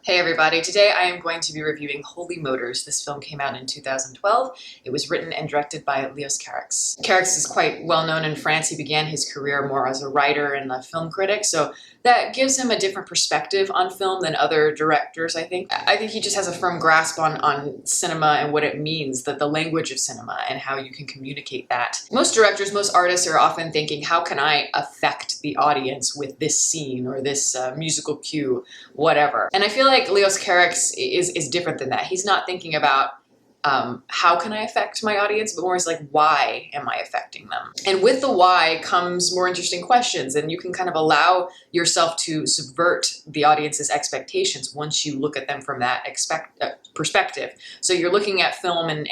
Hey everybody, today I am going to be reviewing Holy Motors. This film came out in 2012. It was written and directed by Leos Carax. Carax is quite well known in France. He began his career more as a writer and a film critic, so that gives him a different perspective on film than other directors, I think. I think he just has a firm grasp on cinema and what it means, the language of cinema and how you can communicate that. Most directors, most artists are often thinking, how can I affect the audience with this scene or this musical cue, whatever. And I feel like Leos Carax is different than that. He's not thinking about how can I affect my audience, but more is like, why am I affecting them? And with the why comes more interesting questions, and you can kind of allow yourself to subvert the audience's expectations once you look at them from that perspective. So you're looking at film and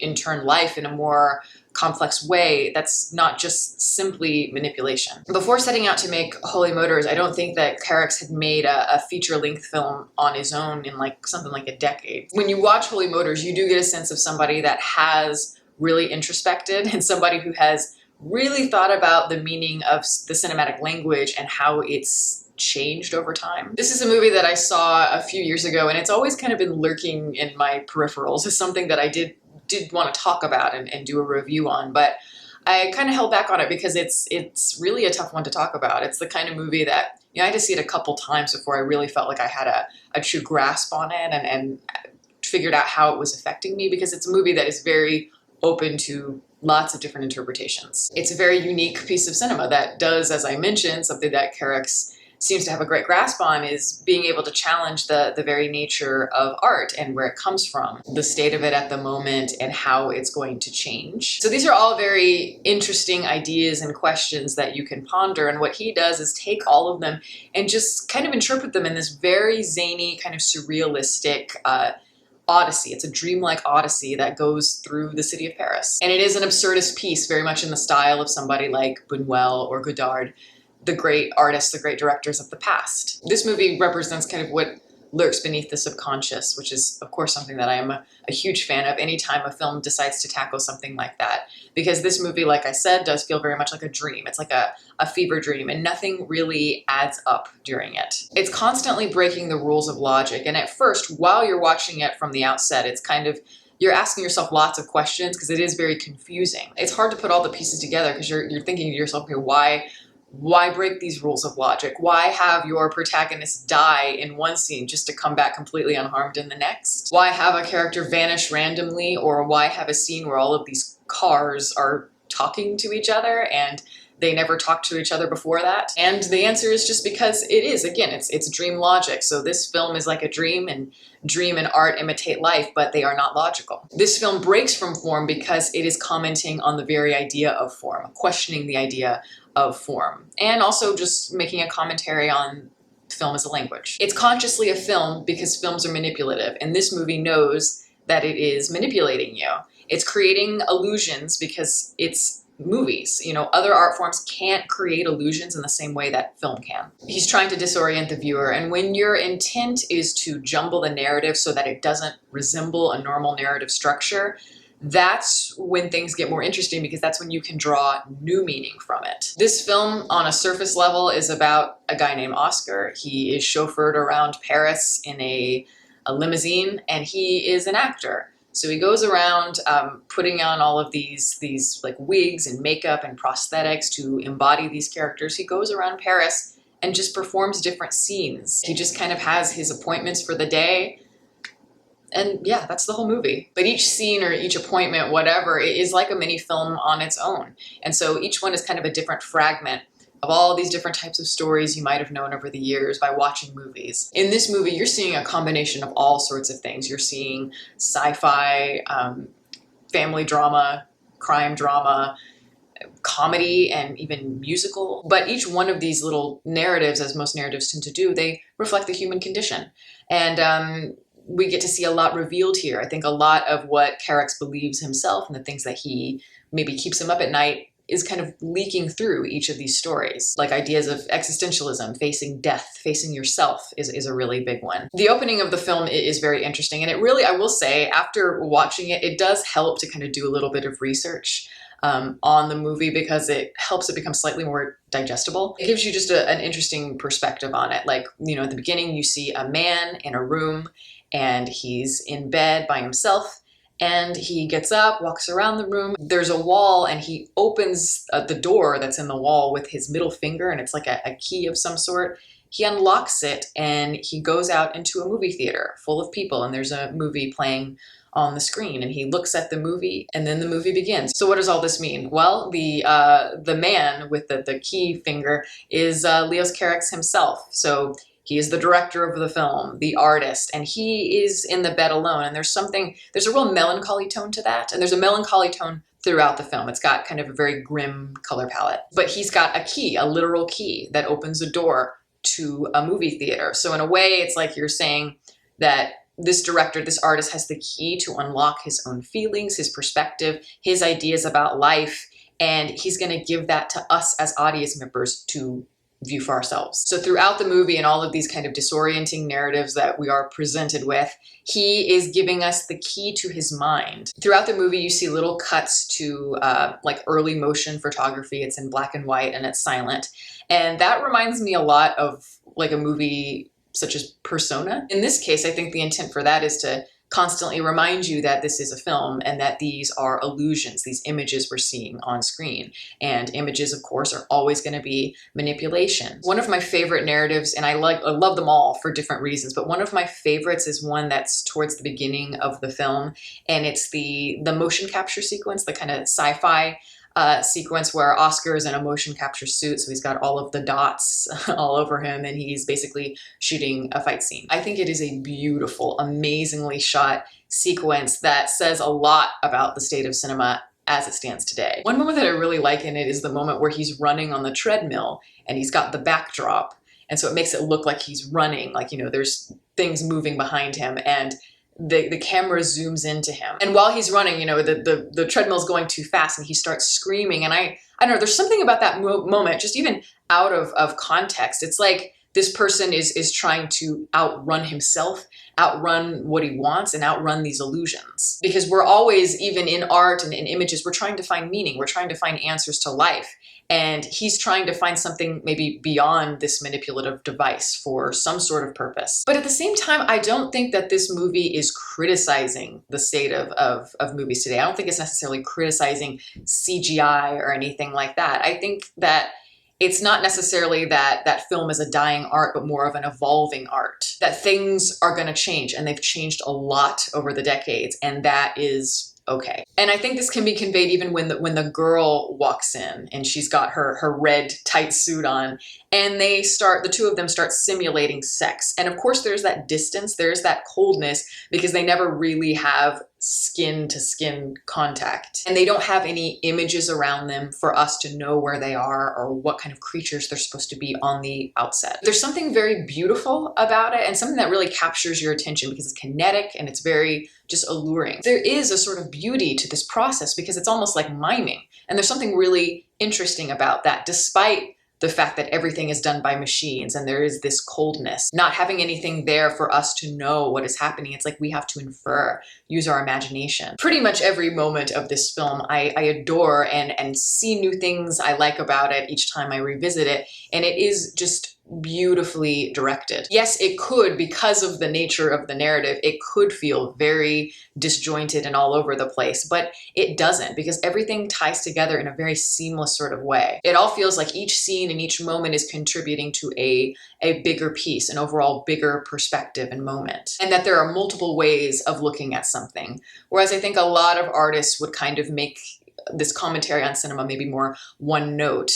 in turn life in a more complex way that's not just simply manipulation. Before setting out to make Holy Motors, I don't think that Carax had made a feature-length film on his own in something like a decade. When you watch Holy Motors, you do get a sense of somebody that has really introspected and somebody who has really thought about the meaning of the cinematic language and how it's changed over time. This is a movie that I saw a few years ago, and it's always kind of been lurking in my peripherals. It's something that I did want to talk about and do a review on, but I kind of held back on it because it's really a tough one to talk about. It's the kind of movie that, I had to see it a couple times before I really felt like I had a true grasp on it and figured out how it was affecting me, because it's a movie that is very open to lots of different interpretations. It's a very unique piece of cinema that does, as I mentioned, something that Carax seems to have a great grasp on, is being able to challenge the very nature of art and where it comes from, the state of it at the moment, and how it's going to change. So these are all very interesting ideas and questions that you can ponder, and what he does is take all of them and just kind of interpret them in this very zany, kind of surrealistic odyssey. It's a dreamlike odyssey that goes through the city of Paris. And it is an absurdist piece, very much in the style of somebody like Buñuel or Godard, the great artists, the great directors of the past. This movie represents kind of what lurks beneath the subconscious, which is, of course, something that I am a huge fan of anytime a film decides to tackle something like that. Because this movie, like I said, does feel very much like a dream. It's like a fever dream, and nothing really adds up during it. It's constantly breaking the rules of logic, and at first, while you're watching it from the outset, it's kind of, you're asking yourself lots of questions because it is very confusing. It's hard to put all the pieces together because you're thinking to yourself, okay, why break these rules of logic? Why have your protagonist die in one scene just to come back completely unharmed in the next? Why have a character vanish randomly? Or why have a scene where all of these cars are talking to each other and they never talked to each other before that? And the answer is just because it is, again, it's dream logic. So this film is like a dream, and dream and art imitate life, but they are not logical. This film breaks from form because it is commenting on the very idea of form, questioning the idea of form, and also just making a commentary on film as a language. It's consciously a film because films are manipulative, and this movie knows that it is manipulating you. It's creating illusions because it's movies. Other art forms can't create illusions in the same way that film can. He's trying to disorient the viewer, and when your intent is to jumble the narrative so that it doesn't resemble a normal narrative structure, that's when things get more interesting, because that's when you can draw new meaning from it. This film, on a surface level, is about a guy named Oscar. He is chauffeured around Paris in a limousine, and he is an actor. So he goes around putting on all of these like wigs and makeup and prosthetics to embody these characters. He goes around Paris and just performs different scenes. He just kind of has his appointments for the day. And yeah, that's the whole movie. But each scene or each appointment, whatever, it is like a mini film on its own. And so each one is kind of a different fragment of all these different types of stories you might have known over the years by watching movies. In this movie, you're seeing a combination of all sorts of things. You're seeing sci-fi, family drama, crime drama, comedy, and even musical. But each one of these little narratives, as most narratives tend to do, they reflect the human condition. And we get to see a lot revealed here. I think a lot of what Carax believes himself and the things that he maybe keeps him up at night is kind of leaking through each of these stories. Like ideas of existentialism, facing death, facing yourself is a really big one. The opening of the film is very interesting, and it really, I will say, after watching it, it does help to kind of do a little bit of research. on the movie because it helps it become slightly more digestible. It gives you just an interesting perspective on it. Like, at the beginning you see a man in a room and he's in bed by himself. And he gets up, walks around the room. There's a wall, and he opens the door that's in the wall with his middle finger, and it's like a key of some sort. He unlocks it, and he goes out into a movie theater full of people, and there's a movie playing on the screen, and he looks at the movie, and then the movie begins. So what does all this mean? Well, the man with the key finger is Leos Carax himself. So he is the director of the film, the artist, and he is in the bed alone. And there's a real melancholy tone to that. And there's a melancholy tone throughout the film. It's got kind of a very grim color palette. But he's got a key, a literal key that opens a door to a movie theater. So in a way, it's like you're saying that this director, this artist has the key to unlock his own feelings, his perspective, his ideas about life. And he's going to give that to us as audience members to view for ourselves. So throughout the movie and all of these kind of disorienting narratives that we are presented with, he is giving us the key to his mind. Throughout the movie, you see little cuts to like early motion photography. It's in black and white and it's silent. And that reminds me a lot of like a movie such as Persona. In this case, I think the intent for that is to constantly remind you that this is a film and that these are illusions, these images we're seeing on screen. And images, of course, are always going to be manipulation. One of my favorite narratives, and I love them all for different reasons, but one of my favorites is one that's towards the beginning of the film, and it's the motion capture sequence, the kind of sci-fi sequence where Oscar is in a motion capture suit, so he's got all of the dots all over him, and he's basically shooting a fight scene. I think it is a beautiful, amazingly shot sequence that says a lot about the state of cinema as it stands today. One moment that I really like in it is the moment where he's running on the treadmill, and he's got the backdrop, and so it makes it look like he's running, like, there's things moving behind him, and the camera zooms into him. And while he's running, the treadmill's going too fast and he starts screaming. And I don't know, there's something about that moment, just even out of context. It's like this person is trying to outrun himself, outrun what he wants, and outrun these illusions. Because we're always, even in art and in images, we're trying to find meaning. We're trying to find answers to life. And he's trying to find something maybe beyond this manipulative device for some sort of purpose. But at the same time, I don't think that this movie is criticizing the state of movies today. I don't think it's necessarily criticizing CGI or anything like that. I think that it's not necessarily that film is a dying art, but more of an evolving art. That things are going to change, and they've changed a lot over the decades, and that is okay. And I think this can be conveyed even when the girl walks in and she's got her red tight suit on, and the two of them start simulating sex. And of course there's that distance, there's that coldness, because they never really have skin to skin contact. And they don't have any images around them for us to know where they are or what kind of creatures they're supposed to be on the outset. There's something very beautiful about it, and something that really captures your attention because it's kinetic and it's very just alluring. There is a sort of beauty to this process because it's almost like miming. And there's something really interesting about that, despite the fact that everything is done by machines and there is this coldness, not having anything there for us to know what is happening. It's like we have to infer, use our imagination. Pretty much every moment of this film I adore and see new things I like about it each time I revisit it. And it is just beautifully directed. Yes, it could, because of the nature of the narrative, it could feel very disjointed and all over the place, but it doesn't, because everything ties together in a very seamless sort of way. It all feels like each scene and each moment is contributing to a bigger piece, an overall bigger perspective and moment, and that there are multiple ways of looking at something. Whereas I think a lot of artists would kind of make this commentary on cinema maybe more one note.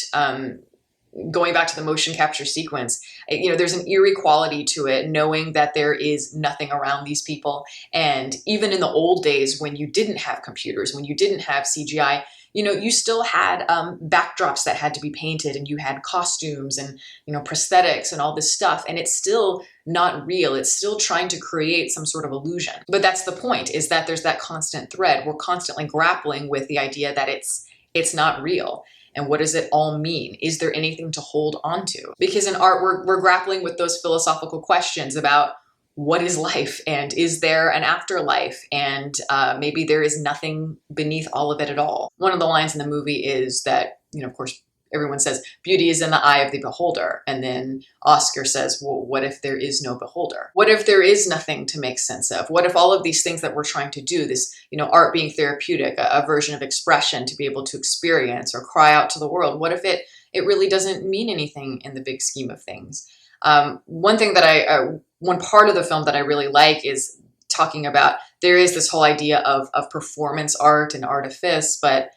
Going back to the motion capture sequence, there's an eerie quality to it, knowing that there is nothing around these people. And even in the old days, when you didn't have computers, when you didn't have CGI, you still had backdrops that had to be painted, and you had costumes and, prosthetics and all this stuff. And it's still not real. It's still trying to create some sort of illusion. But that's the point, is that there's that constant thread. We're constantly grappling with the idea that it's not real. And what does it all mean? Is there anything to hold on to? Because in art, we're grappling with those philosophical questions about what is life, and is there an afterlife, and maybe there is nothing beneath all of it at all. One of the lines in the movie is that, of course, everyone says beauty is in the eye of the beholder, and then Oscar says, well, what if there is no beholder? What if there is nothing to make sense of? What if all of these things that we're trying to do, this, art being therapeutic, a version of expression to be able to experience or cry out to the world, what if it really doesn't mean anything in the big scheme of things? One part of the film that I really like is talking about, there is this whole idea of performance art and artifice, but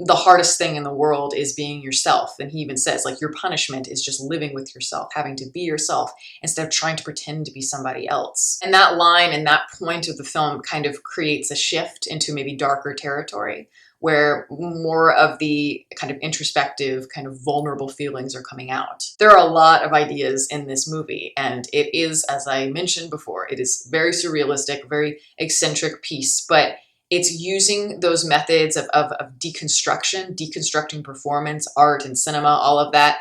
the hardest thing in the world is being yourself. And he even says, like, your punishment is just living with yourself, having to be yourself instead of trying to pretend to be somebody else. And that line and that point of the film kind of creates a shift into maybe darker territory, where more of the kind of introspective, kind of vulnerable feelings are coming out. There are a lot of ideas in this movie, and it is, as I mentioned before, it is very surrealistic, very eccentric piece, but it's using those methods of deconstructing performance, art, and cinema, all of that,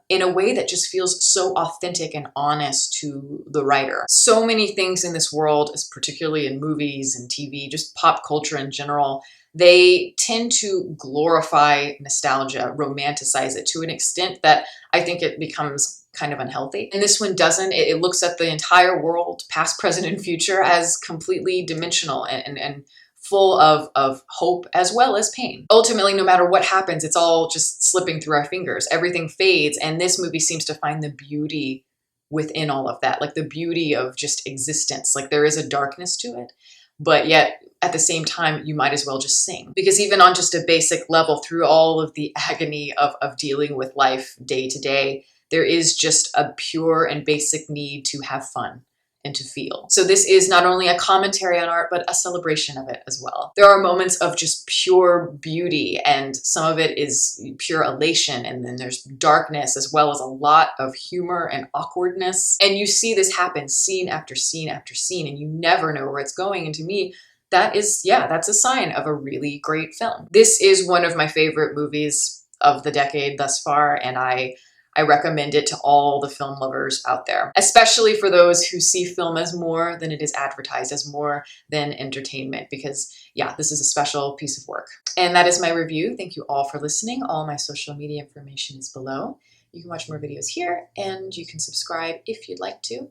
in a way that just feels so authentic and honest to the writer. So many things in this world, particularly in movies and TV, just pop culture in general, they tend to glorify nostalgia, romanticize it to an extent that I think it becomes kind of unhealthy. And this one doesn't. It looks at the entire world, past, present, and future, as completely dimensional and full of hope as well as pain. Ultimately, no matter what happens, it's all just slipping through our fingers. Everything fades, and this movie seems to find the beauty within all of that, like the beauty of just existence. Like, there is a darkness to it, but yet at the same time, you might as well just sing. Because even on just a basic level, through all of the agony of dealing with life day to day, there is just a pure and basic need to have fun and to feel. So this is not only a commentary on art, but a celebration of it as well. There are moments of just pure beauty, and some of it is pure elation, and then there's darkness as well as a lot of humor and awkwardness. And you see this happen scene after scene after scene, and you never know where it's going. And to me, that's a sign of a really great film. This is one of my favorite movies of the decade thus far, and I recommend it to all the film lovers out there, especially for those who see film as more than it is advertised, as more than entertainment, because this is a special piece of work. And that is my review. Thank you all for listening. All my social media information is below. You can watch more videos here, and you can subscribe if you'd like to.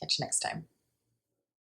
Catch you next time.